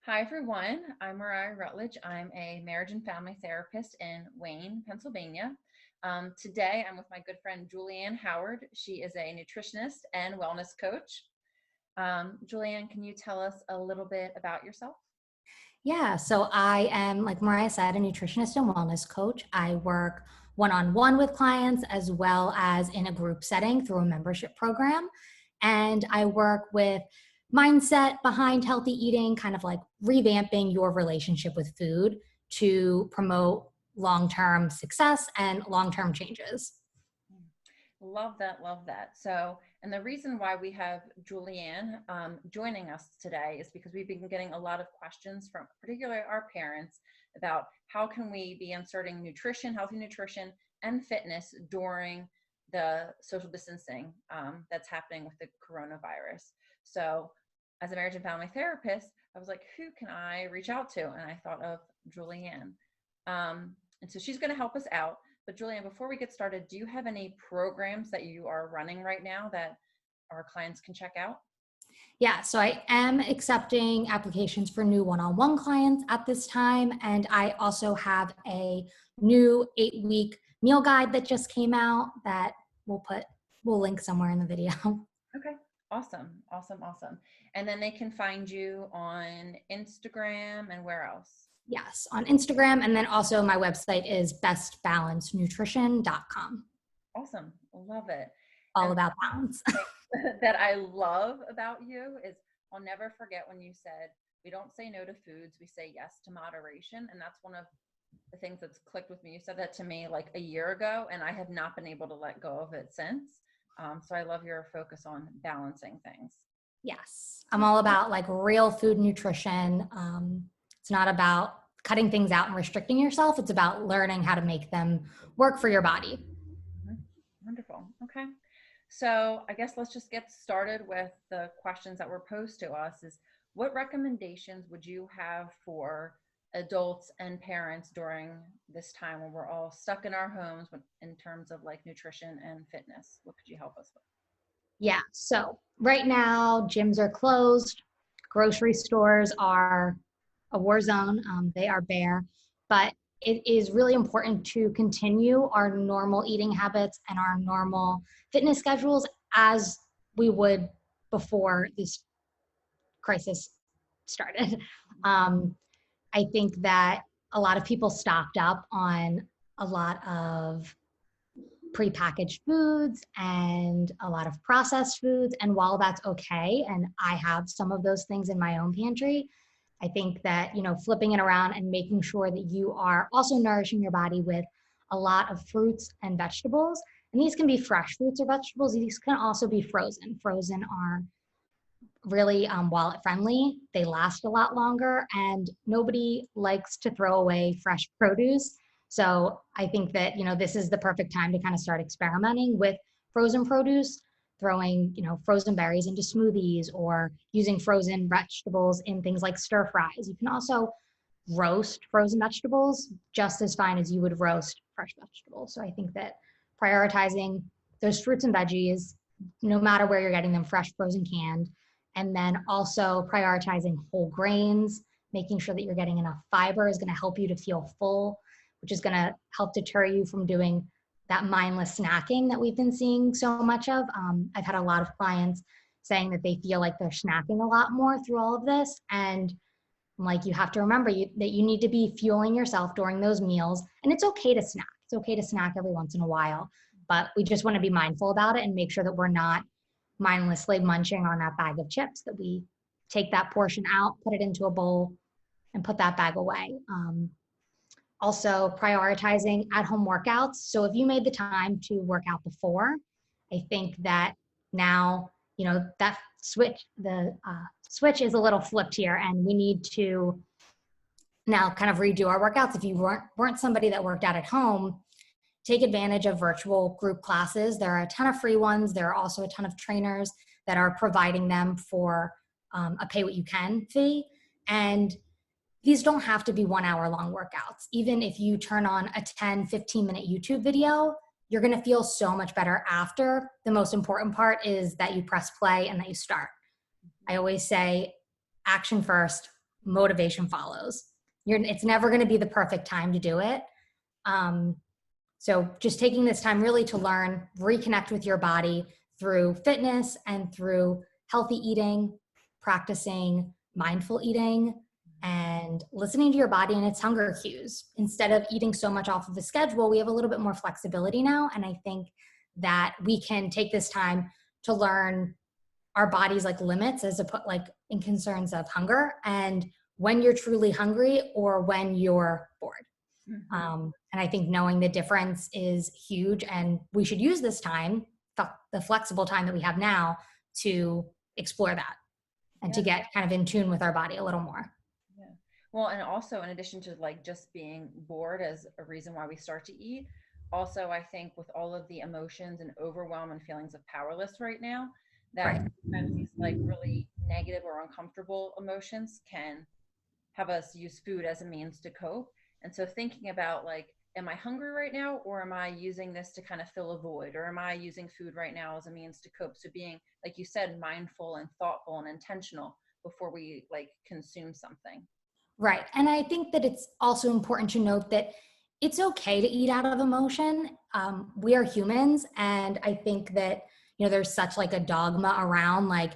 Hi, everyone. I'm Miriah Rutledge. I'm a marriage and family therapist in Wayne, Pennsylvania. Today, I'm with my good friend, Julianne Howard. She is a nutritionist and wellness coach. Julianne, can you tell us a little bit about yourself? Yeah, so I am, like Mariah said, a nutritionist and wellness coach. I work one-on-one with clients as well as in a group setting through a membership program. And I work with mindset behind healthy eating, kind of like revamping your relationship with food to promote long-term success and long-term changes. Love that. Love that. So, and the reason why we have Julianne joining us today is because we've been getting a lot of questions from particularly our parents about how can we be inserting nutrition, healthy nutrition, and fitness during the social distancing that's happening with the coronavirus. So, as a marriage and family therapist, I was like, who can I reach out to? And I thought of Julianne. And so she's going to help us out. But Julianne, before we get started, do you have any programs that you are running right now that our clients can check out? Yeah, so I am accepting applications for new one-on-one clients at this time. And I also have a new 8-week meal guide that just came out that we'll link somewhere in the video. Okay, awesome, awesome, awesome. And then they can find you on Instagram and where else? Yes, on Instagram. And then also my website is bestbalancenutrition.com. Awesome, love it. All And about balance. that I love about you is I'll never forget when you said, we don't say no to foods, we say yes to moderation. And that's one of the things that's clicked with me. You said that to me like a year ago, and I have not been able to let go of it since. So I love your focus on balancing things. Yes, I'm all about like real food nutrition. It's not about cutting things out and restricting yourself. It's about learning how to make them work for your body. Mhm. Wonderful. Okay. So I guess let's just get started with the questions that were posed to us is what recommendations would you have for adults and parents during this time when we're all stuck in our homes in terms of like nutrition and fitness? What could you help us with? Yeah, so right now, gyms are closed, grocery stores are a war zone, they are bare, but it is really important to continue our normal eating habits and our normal fitness schedules as we would before this crisis started. Um, I think that a lot of people stocked up on a lot of prepackaged foods and a lot of processed foods. And while that's okay, and I have some of those things in my own pantry, I think that, flipping it around and making sure that you are also nourishing your body with a lot of fruits and vegetables. And these can be fresh fruits or vegetables. These can also be frozen. Frozen are really wallet friendly. They last a lot longer, and nobody likes to throw away fresh produce. So I think that, this is the perfect time to kind of start experimenting with frozen produce, throwing, frozen berries into smoothies or using frozen vegetables in things like stir fries. You can also roast frozen vegetables just as fine as you would roast fresh vegetables. So I think that prioritizing those fruits and veggies, no matter where you're getting them, fresh, frozen, canned, and then also prioritizing whole grains, making sure that you're getting enough fiber is going to help you to feel full, which is going to help deter you from doing that mindless snacking that we've been seeing so much of. I've had a lot of clients saying that they feel like they're snacking a lot more through all of this. And like, you have to remember that you need to be fueling yourself during those meals. And it's okay to snack. It's okay to snack every once in a while, but we just want to be mindful about it and make sure that we're not mindlessly munching on that bag of chips, that we take that portion out, put it into a bowl, and put that bag away. Also prioritizing at-home workouts. So if you made the time to work out before, I think that now, that the switch is a little flipped here, and we need to now kind of redo our workouts. If you weren't somebody that worked out at home, take advantage of virtual group classes. There are a ton of free ones. There are also a ton of trainers that are providing them for a pay what you can fee. And these don't have to be 1 hour long workouts. Even if you turn on a 10, 15-minute YouTube video, you're going to feel so much better after. The most important part is that you press play and that you start. I always say action first, motivation follows. It's never going to be the perfect time to do it. So just taking this time really to learn, reconnect with your body through fitness and through healthy eating, practicing mindful eating, and listening to your body and its hunger cues. Instead of eating so much off of the schedule, we have a little bit more flexibility now. And I think that we can take this time to learn our body's like limits as a like in concerns of hunger and when you're truly hungry or when you're bored. And I think knowing the difference is huge, and we should use this time, the flexible time that we have now, to explore that and to get kind of in tune with our body a little more. Yeah. Well, and also in addition to like just being bored as a reason why we start to eat, also I think with all of the emotions and overwhelm and feelings of powerless right now, that sometimes these like really negative or uncomfortable emotions can have us use food as a means to cope. And so thinking about like, am I hungry right now, or am I using this to kind of fill a void, or am I using food right now as a means to cope? So being, like you said, mindful and thoughtful and intentional before we like consume something. Right. And I think that it's also important to note that it's okay to eat out of emotion. We are humans. And I think that, there's such like a dogma around like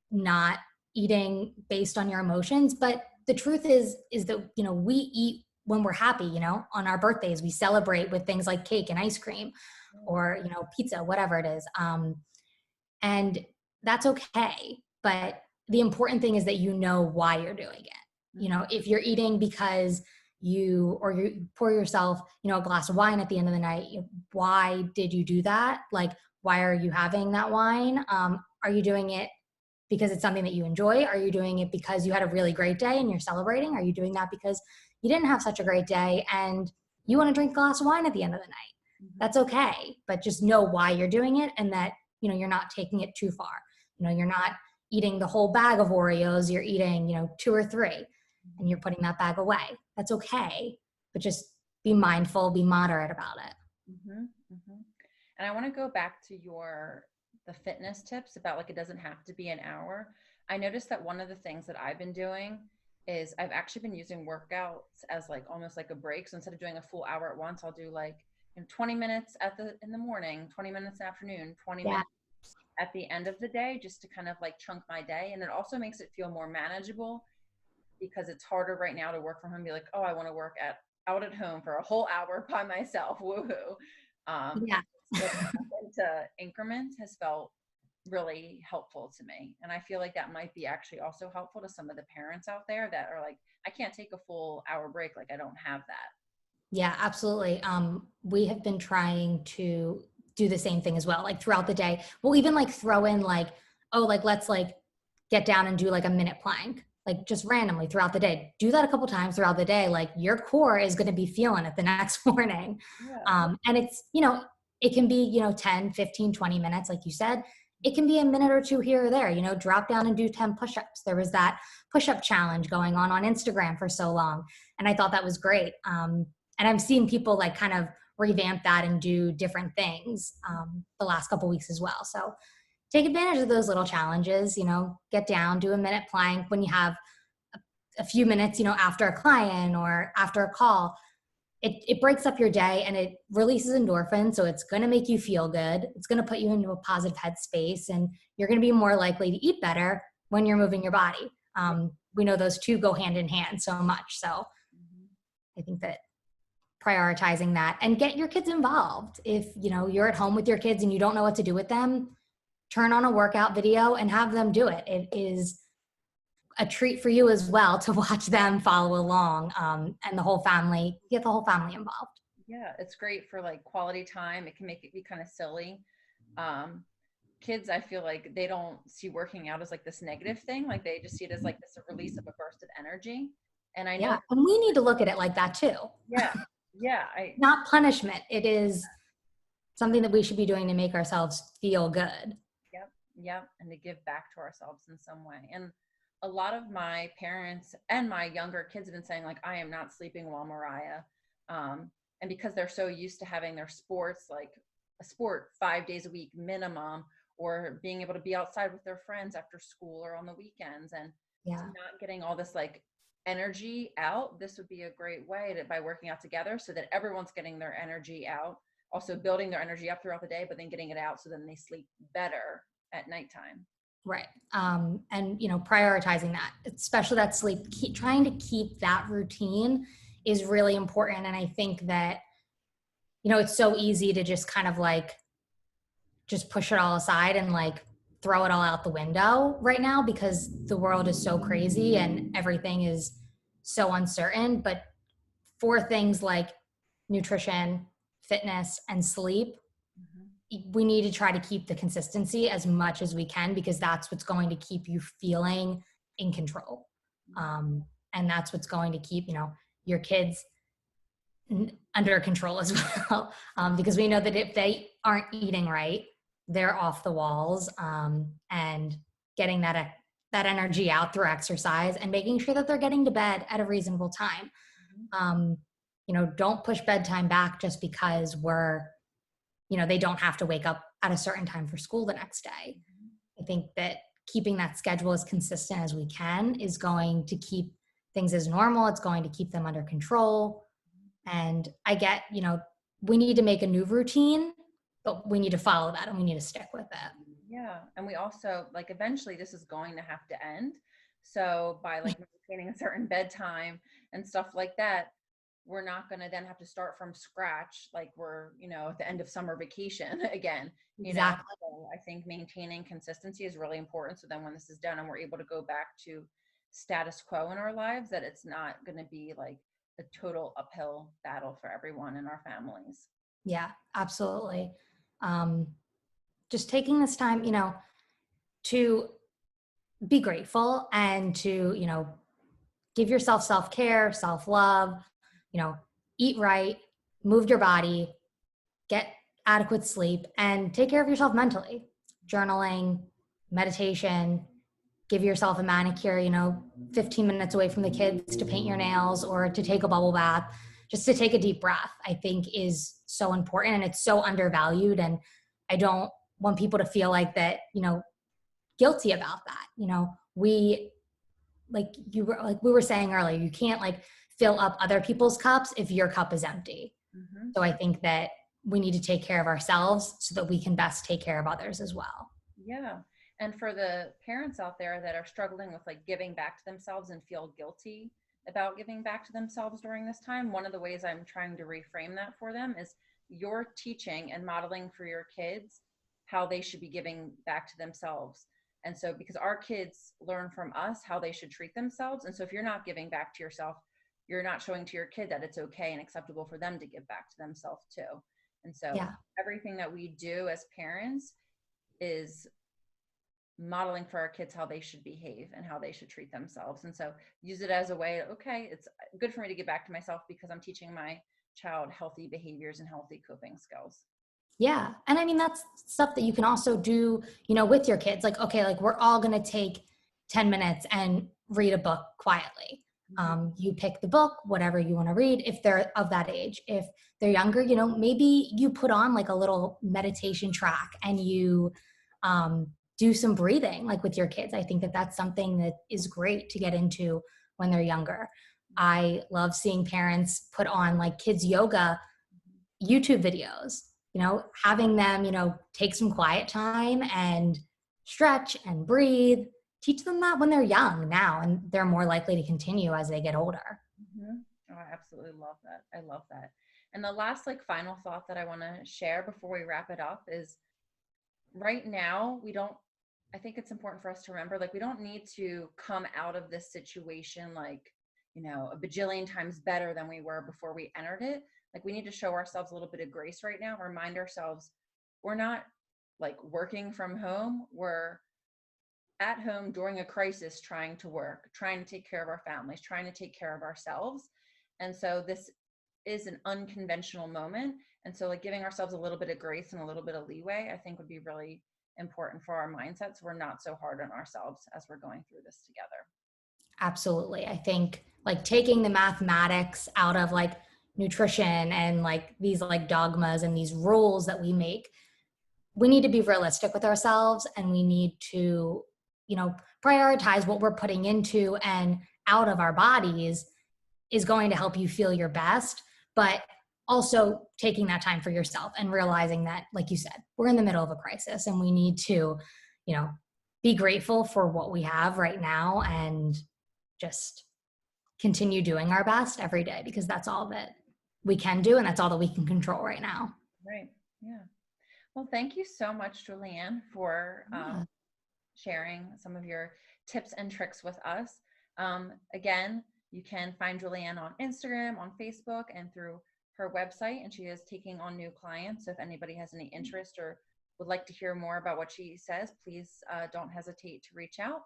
not eating based on your emotions. But the truth is that, we eat when we're happy, on our birthdays, we celebrate with things like cake and ice cream or, pizza, whatever it is. And that's okay. But the important thing is that you know why you're doing it. If you're eating because you pour yourself, a glass of wine at the end of the night, why did you do that? Like, why are you having that wine? Are you doing it because it's something that you enjoy? Are you doing it because you had a really great day and you're celebrating? Are you doing that because you didn't have such a great day and you want to drink a glass of wine at the end of the night? That's okay. But just know why you're doing it, and that, you're not taking it too far. You're not eating the whole bag of Oreos. You're eating, 2 or 3, and you're putting that bag away. That's okay. But just be mindful, be moderate about it. And I want to go back to the fitness tips about like, it doesn't have to be an hour. I noticed that one of the things that I've been doing is I've actually been using workouts as like almost like a break. So instead of doing a full hour at once, I'll do like 20 minutes in the morning, 20 minutes in the afternoon, 20 minutes at the end of the day, just to kind of like chunk my day. And it also makes it feel more manageable, because it's harder right now to work from home and be like, oh, I want to work out at home for a whole hour by myself. Woohoo. Into increments has felt really helpful to me. And I feel like that might be actually also helpful to some of the parents out there that are like, I can't take a full hour break. Like, I don't have that. Yeah, absolutely. We have been trying to do the same thing as well. Like throughout the day, we'll even like throw in like, oh, like let's like get down and do like a minute plank, like just randomly throughout the day. Do that a couple times throughout the day. Like your core is going to be feeling it the next morning. And it's, it can be, 10, 15, 20 minutes, like you said. It can be a minute or two here or there, drop down and do 10 push-ups. There was that push-up challenge going on Instagram for so long. And I thought that was great. And I've seen people like kind of revamp that and do different things the last couple of weeks as well. So take advantage of those little challenges, get down, do a minute plank when you have a few minutes, after a client or after a call. It breaks up your day and it releases endorphins. So it's going to make you feel good. It's going to put you into a positive headspace, and you're going to be more likely to eat better when you're moving your body. We know those two go hand in hand so much. So I think that prioritizing that, and get your kids involved. If you're at home with your kids and you don't know what to do with them, turn on a workout video and have them do it. It is a treat for you as well to watch them follow along, and get the whole family involved. Yeah, it's great for like quality time. It can make it be kind of silly. Kids, I feel like they don't see working out as like this negative thing. Like they just see it as like this release of a burst of energy. And I know, and we need to look at it like that too. Yeah. Not punishment. It is something that we should be doing to make ourselves feel good. Yep. And to give back to ourselves in some way. And a lot of my parents and my younger kids have been saying like, I am not sleeping well, Miriah. And because they're so used to having their sports, like a sport 5 days a week minimum, or being able to be outside with their friends after school or on the weekends, and not getting all this like energy out, this would be a great way to, by working out together so that everyone's getting their energy out, also building their energy up throughout the day, but then getting it out so then they sleep better at nighttime. Right. And, prioritizing that, especially that sleep, trying to keep that routine is really important. And I think that, it's so easy to just kind of like, just push it all aside and like throw it all out the window right now because the world is so crazy and everything is so uncertain. But for things like nutrition, fitness, and sleep, we need to try to keep the consistency as much as we can because that's what's going to keep you feeling in control. And that's what's going to keep, your kids under control as well. Because we know that if they aren't eating right, they're off the walls, and getting that energy out through exercise and making sure that they're getting to bed at a reasonable time. Don't push bedtime back just because they don't have to wake up at a certain time for school the next day. I think that keeping that schedule as consistent as we can is going to keep things as normal. It's going to keep them under control. And I get, we need to make a new routine, but we need to follow that and we need to stick with it. Yeah. And we also eventually this is going to have to end. So by maintaining a certain bedtime and stuff like that, we're not going to then have to start from scratch like we're, at the end of summer vacation again. Exactly. So I think maintaining consistency is really important. So then when this is done and we're able to go back to status quo in our lives, that it's not going to be like a total uphill battle for everyone in our families. Yeah, absolutely. Just taking this time, to be grateful and to, give yourself self-care, self-love, eat right, move your body, get adequate sleep, and take care of yourself mentally. Journaling, meditation, give yourself a manicure, 15 minutes away from the kids to paint your nails or to take a bubble bath, just to take a deep breath, I think is so important. And it's so undervalued. And I don't want people to feel like that, guilty about that. We were saying earlier, you can't fill up other people's cups if your cup is empty. So I think that we need to take care of ourselves so that we can best take care of others as well. Yeah. And for the parents out there that are struggling with giving back to themselves and feel guilty about giving back to themselves during this time, one of the ways I'm trying to reframe that for them is you're teaching and modeling for your kids how they should be giving back to themselves. And so because our kids learn from us how they should treat themselves. And so if you're not giving back to yourself, you're not showing to your kid that it's okay and acceptable for them to give back to themselves too. And so everything that we do as parents is modeling for our kids how they should behave and how they should treat themselves. And so use it as a way, okay, it's good for me to give back to myself because I'm teaching my child healthy behaviors and healthy coping skills. Yeah. And I mean, that's stuff that you can also do, with your kids. We're all going to take 10 minutes and read a book quietly. You pick the book, whatever you want to read, if they're of that age. If they're younger, maybe you put on a little meditation track and you do some breathing with your kids. I think that that's something that is great to get into when they're younger. I love seeing parents put on kids yoga YouTube videos, having them, take some quiet time and stretch and breathe. Teach them that when they're young now, and they're more likely to continue as they get older. Oh, I absolutely love that. I love that. And the last final thought that I want to share before we wrap it up is right now, I think it's important for us to remember, we don't need to come out of this situation a bajillion times better than we were before we entered it. We need to show ourselves a little bit of grace right now, remind ourselves we're not working from home. We're at home during a crisis, trying to work, trying to take care of our families, trying to take care of ourselves. And so this is an unconventional moment. And so giving ourselves a little bit of grace and a little bit of leeway, I think would be really important for our mindset. So we're not so hard on ourselves as we're going through this together. Absolutely. I think taking the mathematics out of nutrition and these dogmas and these rules that we make, we need to be realistic with ourselves and we need to, prioritize what we're putting into and out of our bodies is going to help you feel your best. But also taking that time for yourself and realizing that, like you said, we're in the middle of a crisis and we need to, you know, be grateful for what we have right now and just continue doing our best every day, because that's all that we can do and that's all that we can control right now. Right. Yeah. Well, thank you so much, Julianne, for sharing some of your tips and tricks with us. Again, you can find Julianne on Instagram, on Facebook, and through her website, and she is taking on new clients. So if anybody has any interest or would like to hear more about what she says, please don't hesitate to reach out.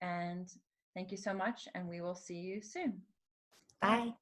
And thank you so much, and we will see you soon. Bye.